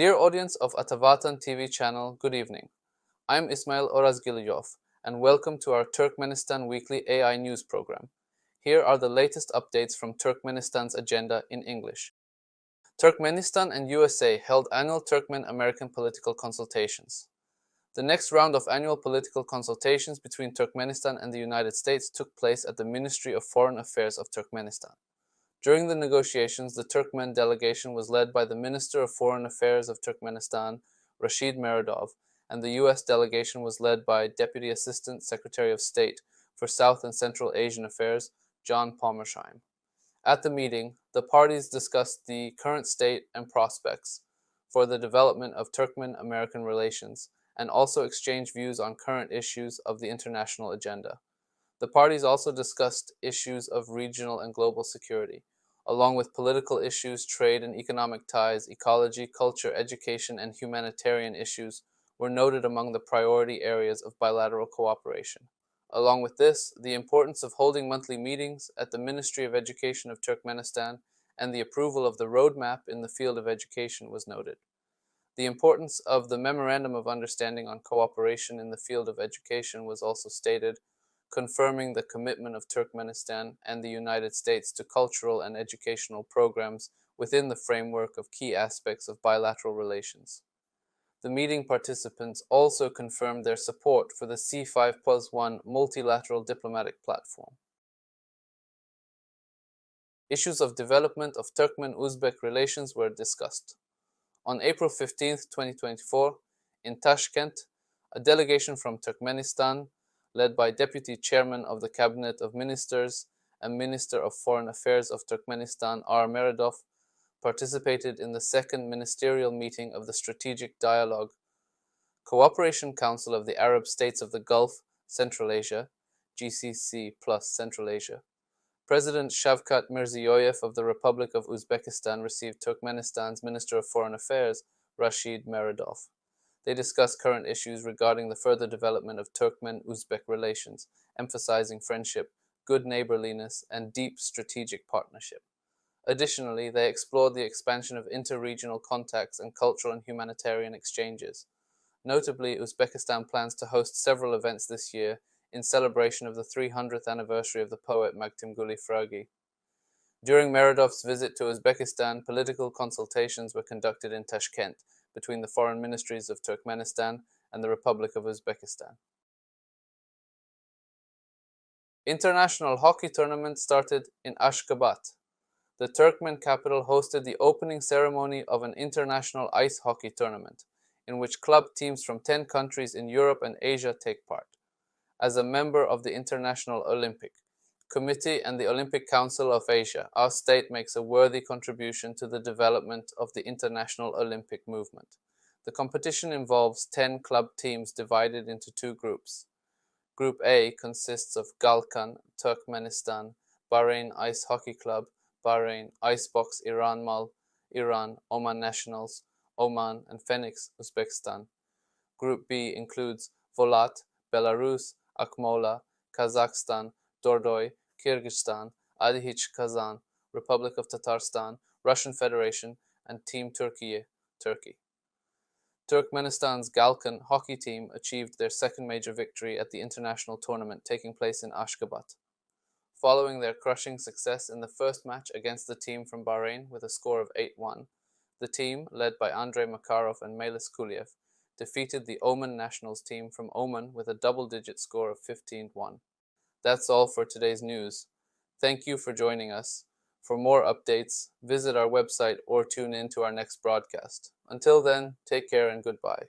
Dear audience of Atavatan TV Channel, good evening. I'm Ismail Orazgylyjov, and welcome to our Turkmenistan Weekly AI news program. Here are the latest updates from Turkmenistan's agenda in English. Turkmenistan and USA held annual Turkmen-American political consultations. The next round of annual political consultations between Turkmenistan and the United States took place at the Ministry of Foreign Affairs of Turkmenistan. During the negotiations, the Turkmen delegation was led by the Minister of Foreign Affairs of Turkmenistan, Rashid Meredov, and the U.S. delegation was led by Deputy Assistant Secretary of State for South and Central Asian Affairs, John Palmersheim. At the meeting, the parties discussed the current state and prospects for the development of Turkmen-American relations, and also exchanged views on current issues of the international agenda. The parties also discussed issues of regional and global security, along with political issues, trade and economic ties, ecology, culture, education, and humanitarian issues were noted among the priority areas of bilateral cooperation. Along with this, the importance of holding monthly meetings at the Ministry of Education of Turkmenistan and the approval of the roadmap in the field of education was noted. The importance of the Memorandum of Understanding on Cooperation in the field of education was also stated, confirming the commitment of Turkmenistan and the United States to cultural and educational programs within the framework of key aspects of bilateral relations. The meeting participants also confirmed their support for the C5+1 multilateral diplomatic platform. Issues of development of Turkmen-Uzbek relations were discussed. On April 15, 2024, in Tashkent, a delegation from Turkmenistan, led by Deputy Chairman of the Cabinet of Ministers and Minister of Foreign Affairs of Turkmenistan R. Meredov, participated in the second ministerial meeting of the Strategic Dialogue Cooperation Council of the Arab States of the Gulf, Central Asia, GCC plus Central Asia. President Shavkat Mirziyoyev of the Republic of Uzbekistan received Turkmenistan's Minister of Foreign Affairs, Rashid Meredov. They discussed current issues regarding the further development of Turkmen-Uzbek relations, emphasizing friendship, good neighborliness, and deep strategic partnership. Additionally, they explored the expansion of inter-regional contacts and cultural and humanitarian exchanges. Notably, Uzbekistan plans to host several events this year in celebration of the 300th anniversary of the poet Maktim Guli Fragi. During Meredov's visit to Uzbekistan, political consultations were conducted in Tashkent between the foreign ministries of Turkmenistan and the Republic of Uzbekistan. International hockey tournament started in Ashgabat. The Turkmen capital hosted the opening ceremony of an international ice hockey tournament, in which club teams from 10 countries in Europe and Asia take part. As a member of the International Olympic Committee and the Olympic Council of Asia, our state makes a worthy contribution to the development of the international Olympic movement. The competition involves 10 club teams divided into two groups. Group A consists of Galkan, Turkmenistan, Bahrain Ice Hockey Club, Bahrain, Icebox Iranmal, Iran, Oman Nationals, Oman, and Phoenix, Uzbekistan. Group B includes Volat, Belarus, Akmola, Kazakhstan, Dordoy, Kyrgyzstan, Adihich Kazan, Republic of Tatarstan, Russian Federation, and Team Turkey, Turkey. Turkmenistan's Galkan hockey team achieved their second major victory at the international tournament taking place in Ashgabat. Following their crushing success in the first match against the team from Bahrain with a score of 8-1, the team, led by Andrei Makarov and Melis Kuliev, defeated the Oman Nationals team from Oman with a double-digit score of 15-1. That's all for today's news. Thank you for joining us. For more updates, visit our website or tune in to our next broadcast. Until then, take care and goodbye.